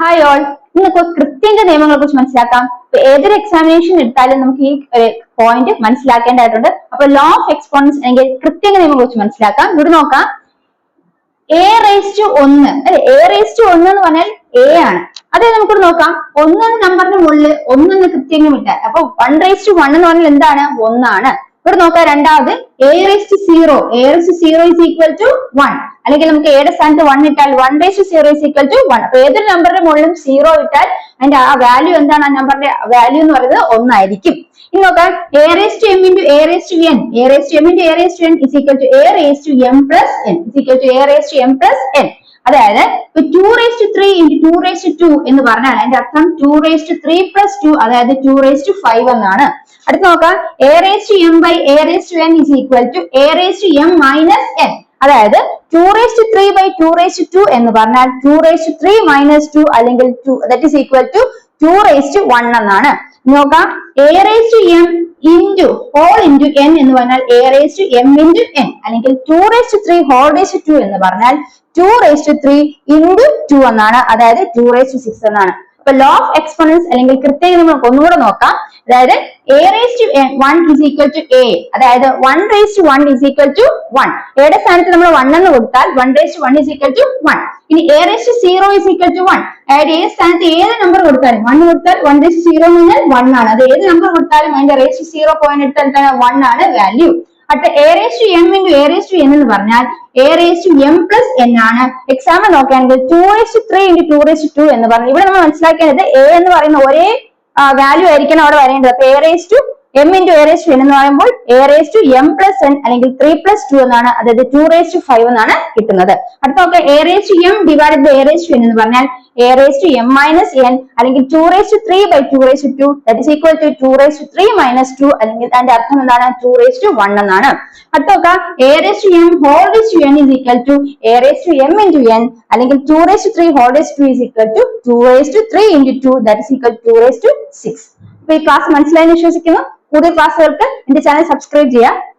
Hi all, ഇന്നിപ്പോ കൃത്യന്റെ നിയമങ്ങളെ കുറിച്ച് മനസ്സിലാക്കാം. ഏതൊരു എക്സാമിനേഷൻ എടുത്താലും നമുക്ക് ഈ പോയിന്റ് മനസ്സിലാക്കേണ്ടതായിട്ടുണ്ട്. അപ്പൊ ലോ ഓഫ് എക്സ്പോണൻസ് അല്ലെങ്കിൽ കൃത്യന്റെ നിയമങ്ങളെ കുറിച്ച് മനസ്സിലാക്കാം. ഇവിടെ നോക്കാം, a⁻1 അല്ലെ, a⁻1 എന്ന് പറഞ്ഞാൽ a ആണ്. അതെ, നമുക്ക് നോക്കാം, 1 നമ്പറിന് മുകളിൽ 1 കൃത്യം വിട്ടാൽ അപ്പൊ 1/1 എന്ന് പറഞ്ഞാൽ എന്താണ്? 1 ആണ്. ഇവിടെ നോക്കാം, രണ്ടാമത് a⁻0 is equal to 1, അല്ലെങ്കിൽ നമുക്ക് എയുടെ സ്ഥാനത്ത് 1 ഇട്ടാൽ 1/0 is equal to 1. അപ്പൊ ഏതൊരു നമ്പറിന്റെ മുകളിലും 0 ഇട്ടാൽ അതിന്റെ ആ വാല്യൂ എന്താണ്? ആ നമ്പറിന്റെ വാല്യൂ എന്ന് പറയുന്നത് 1 ആയിരിക്കും. ഇനി നോക്കാം, a⁻m into a⁻n is equal to a⁻m plus n is equal to a⁻m plus n. അതായത് 2/3 into 2/2 എന്ന് പറഞ്ഞാൽ അതിന്റെ അർത്ഥം 2/3 plus 2, അതായത് 2/5 എന്നാണ്. അടുത്ത് നോക്കാം, a⁻m by a⁻n is equal to a⁻m minus n. അതായത് 2/3 by 2/2 എന്ന് പറഞ്ഞാൽ 2/3 minus 2 അല്ലെങ്കിൽ 2 that is equal to 2/1 എന്നാണ്. നോക്കാം, a⁻m into whole into n എന്ന് പറഞ്ഞാൽ a⁻m into n, അല്ലെങ്കിൽ 2/3 whole/2 എന്ന് പറഞ്ഞാൽ 2/3 into 2 എന്നാണ്, അതായത് 2/6 എന്നാണ്. അപ്പൊ ലോ ഓഫ് എക്സ്പോണൻസ് അല്ലെങ്കിൽ കൃത്യം നമുക്ക് ഒന്നുകൂടെ നോക്കാം. അതായത് a⁻1 is equal to a, അതായത് 1/1 is equal to 1. എയുടെ സ്ഥാനത്ത് നമ്മൾ 1 എന്ന് കൊടുത്താൽ 1/1 is equal to 1. ഇനി a⁻0 is equal to 1, അതായത് ഏത് സ്ഥാനത്ത് ഏത് നമ്പർ കൊടുത്താലും 1 കൊടുത്താൽ 1/0 എന്ന് പറഞ്ഞാൽ 1 ആണ്. അത് ഏത് നമ്പർ കൊടുത്താലും അതിന്റെ /0 പോയിന്റ് എടുത്താൽ 1 ആണ് വാല്യൂ. അടുത്ത a⁻m into a⁻n എന്ന് പറഞ്ഞാൽ a⁻m plus n ആണ്. എക്സാമ്പിൾ നോക്കുകയാണെങ്കിൽ 2/3 into 2/2 എന്ന് പറഞ്ഞു. ഇവിടെ നമ്മൾ മനസ്സിലാക്കേണ്ടത് a എന്ന് പറയുന്ന ഒരേ വാല്യൂ ആയിരിക്കണം അവിടെ വരേണ്ടത്. അപ്പൊ a⁻m into a⁻n എന്ന് പറയുമ്പോൾ a⁻m plus n അല്ലെങ്കിൽ 3+2 എന്നാണ്, അതായത് 2/5 എന്നാണ് കിട്ടുന്നത്. അടുത്ത നോക്കാം, a⁻m divided by a⁻n എന്ന് പറഞ്ഞാൽ a⁻m minus n അല്ലെങ്കിൽ 2/3 by 2/2 that is equal to 2/3 minus 2, അല്ലെങ്കിൽ അതിന്റെ അർത്ഥം എന്താണ്? 2/1 എന്നാണ്. അടുത്ത നോക്കാം, a⁻m whole/n is equal to a⁻m into n അല്ലെങ്കിൽ 2/3 whole/2 is equal to 2/3 into 2 that is equal to 2/6. അപ്പൊ ഈ ക്ലാസ് മനസ്സിലായെന്ന് വിശ്വസിക്കുന്നു. കൂടുതൽ ക്ലാസ്സുകൾക്ക് എന്റെ ചാനൽ സബ്സ്ക്രൈബ് ചെയ്യുക.